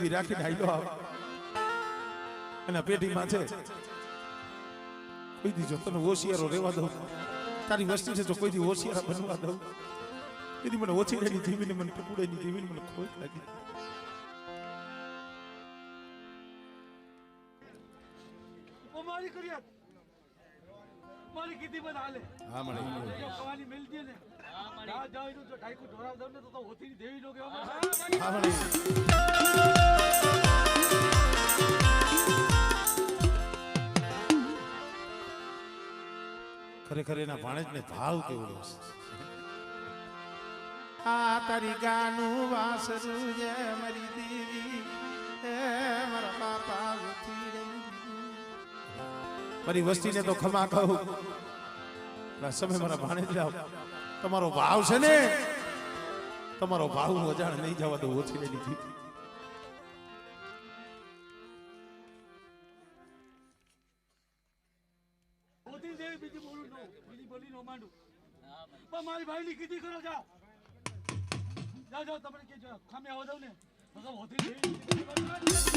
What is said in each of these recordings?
દીવી રાખીને આયલો આવ અને પેટીમાં છે કોઈ દી જો તને હોશિયારો રહેવા દઉં તારી વસ્તી છે જો કોઈ દી હોશિયારા બનવા દઉં એથી મને ઓછી રેની જીવીને મને ટપુડેની જીવીને મને ખોટ લાગી મારી કર્યા મારી કીધી મને હાલે હા મને જો કવાની મિલ દે ને હા જાવ જો ઢાઈકુ ઢોરાવ દઉં ને તો હોતી દેવી નો કેવો હા મને ખરેખર એના ભાણેજને ભાવ કેવડો છે આ તારી ગાનું વાસરું જે મારી દેવી એ મારા બાપા મારી વસ્તીને તો ખમા કહું સમય મારા ભાણેજ જાવ તમારો ભાવ છે ને તમારો ભાવ હું અજાણ નહીં જવા તો ઓછી લઈ લીધી હોતી દેવી બીજી બોલું નો બીજી બોલી નો માંડું પણ મારી ભાઈની કીધી કરો જાઓ જાઓ જાઓ તમને કે ખામે આવો દઉં ને તો હોતી દેવી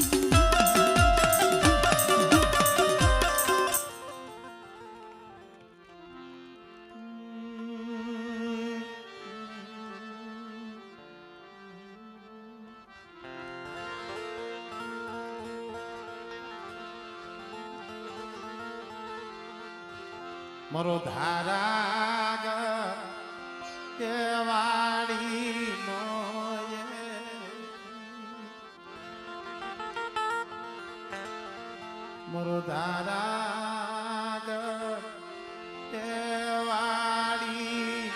મારો ધારાગ કેવાડી નો મારો ધારાગ કેવાડી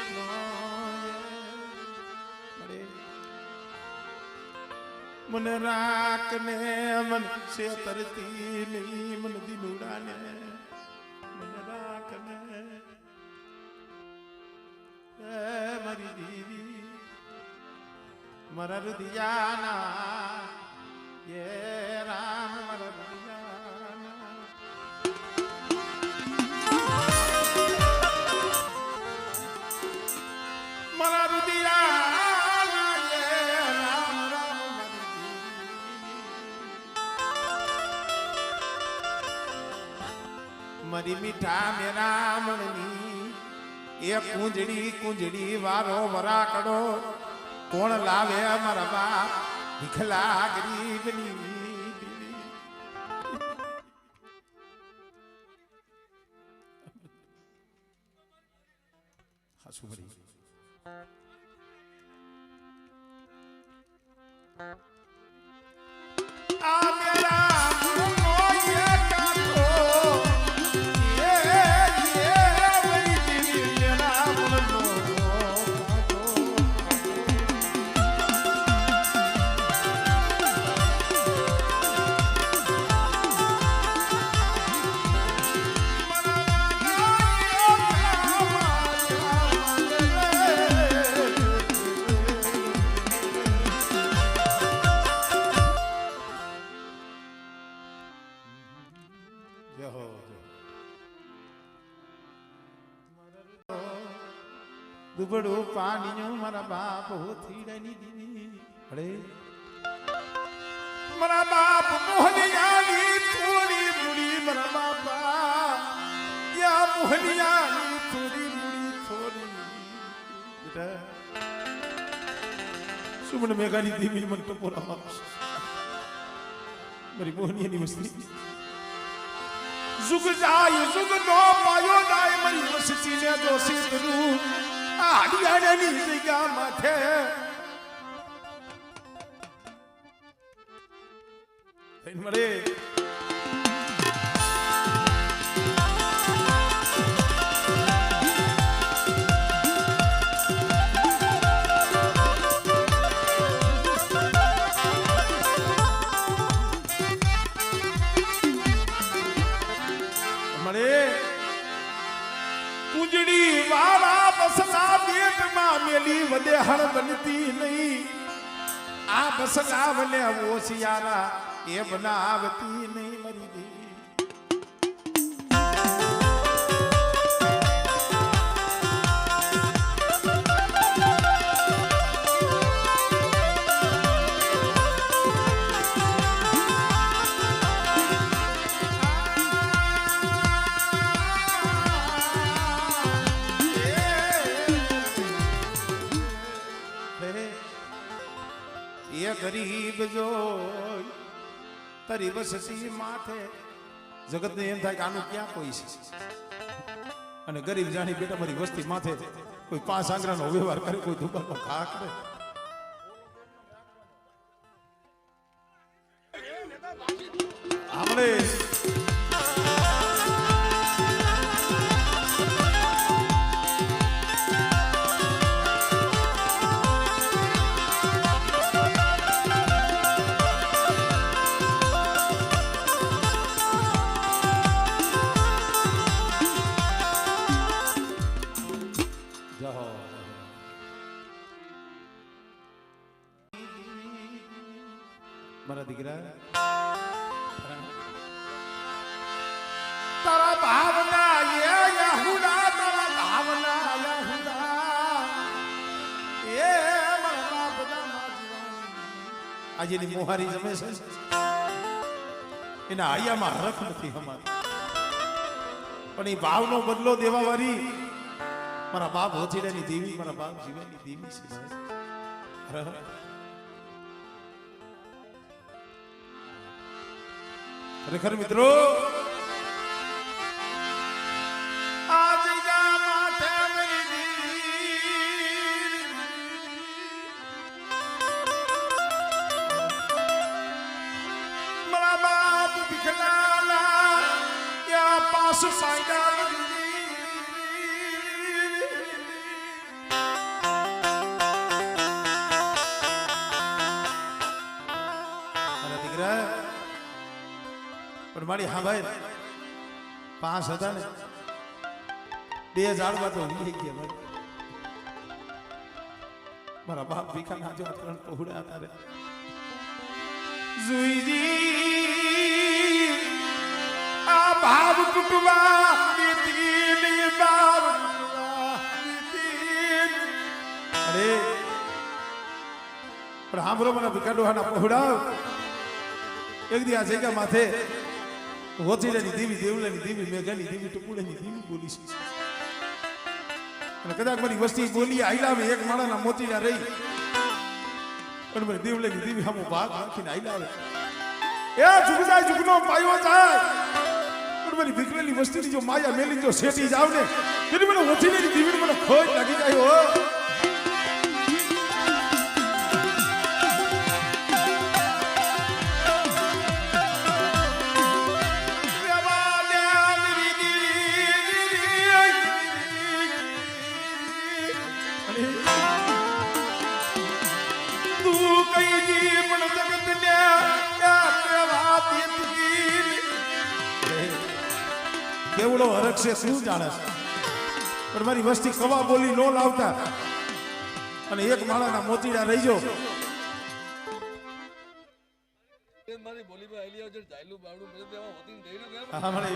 નો મને રાખ ને મન સે તરતી નહીં મન દિનુડા ને મારી દેવી મારા રુદિયાના ये राम मारा રુદિયાના મારા રુદિયાના ये राम राम મારી મીઠા મેરા મણની એ કુંજડી વારો વરાકડો કોણ લાવે મારા બાપ ભીખલા ગરીબની હાસુ મરી આ મેરા दुबड़ो पानियों मारा बाप होती रनी दीवी अरे मारा बाप मोहनियानी थोड़ी बुड़ी मारा बापा या मोहनियानी थोड़ी बुड़ी थोड़ी बेटा सुमन मेघानी दीवी मन तो पूरा मेरी मोहनियानी मस्ती जुग जाय जुग नो पायो जाय मरी मस्ती ने जो सिद्धरू આડિયાની જગ્યા માથે મળે કુંજડી વાળા બસના પેટમાં મેલી વધે હળ બનતી નહીં આ બસના વને ઓશિયારા એ બનાવતી નહીં મરી ગઈ જોઈ તારી વસતી માથે જગતને એમ થાય કે આનું ક્યાં કોઈ છે અને ગરીબ જાણી બેટા મારી વસ્તી માથે કોઈ 5 આંગળાનો વ્યવહાર કરે કોઈ દુકાનનો ઘા કરે આપણે મારા દીકરા તારા ભાવના યહુડા તારા ભાવના યહુડા એ મારા બધા આજે ની મોહારી જમે છે એના આયામાં હરખ નથી હમારી પણ એ ભાવનો બદલો દેવા વાળી મારા બાપ હોચીડાની દેવી મારા બાપ જીવાની દેવી છે ખરેખર મિત્રો આજ જા માથે મેરી દીર મારા બાપ બિખલાલા યા પાસ સાઈડા પણ મારી હા ભાઈ 5 હતા ને 2 ઝાડમાં તો ઊંઘી ગયા મારા બાપ ભીખા ના જો 3 પહોળા હતા રે જુઈજી આ ભાવ કુટવા દીતી બાપ અરે પણ હાંભળો મને ભીખા ડોહાના પહોળા એક દી આ જગ્યા માથે હોચીડાની દેવી દેવલાની દેવી મેઘાની દેવી ટુકુડાની દેવી બોલી છે અને કદાચ મારી વસ્તી બોલી આઈલાવે એક માળાના મોતીડા રહી પણ મારી દેવલાની દેવી સામો ભાગ નાખીને આઈલાવે એ જુગજાય જુગનો પાયો જાય પણ મારી વિકરેલી વસ્તીની જો માયા મેલી જો શેટી જાવ ને તેની મને હોચીડાની દેવીને મને ખોજ લાગી જાય હો કેવડો હરખ છે શું જાણે છે પણ મારી વસ્તી કવા બોલી નો લાવતા અને એક માળાના મોતીડા રહી જો મારી બોલીમાં આઈલી આવજે જાયલું બાવડું મને તેમાં હોતી દેઈને ગયા હા મને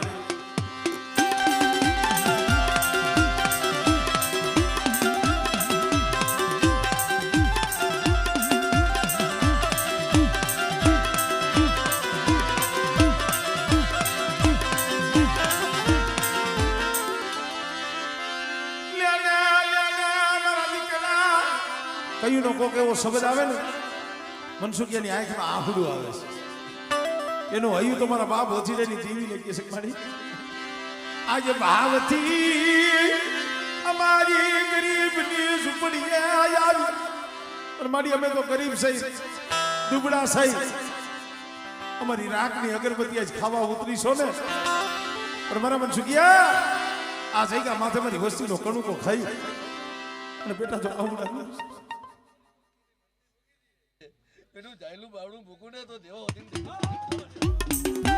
કયું નો કોક એવો શબ્દ આવે ને મનસુખિયાની આંખમાં આહુડું આવે છે એનું હયું તો મારા બાપ હોચીડાની જીવી લઈ છે મારી આજે ભાવથી અમારી ગરીબની ઝૂંપડી આવી પણ મારી અમે તો ગરીબ સહી દુબળા સહી અમારી રાખની અગરબત્તી આજ ખાવા ઉતરીશો ને પણ મારા મનસુખિયા આ જગ્યા માથે મારી વસ્તીનો કણુકો ખાઈ અને બેટા જો આવું પેલું જાયલું બાવડું મૂકું ને તો દેવો હોતી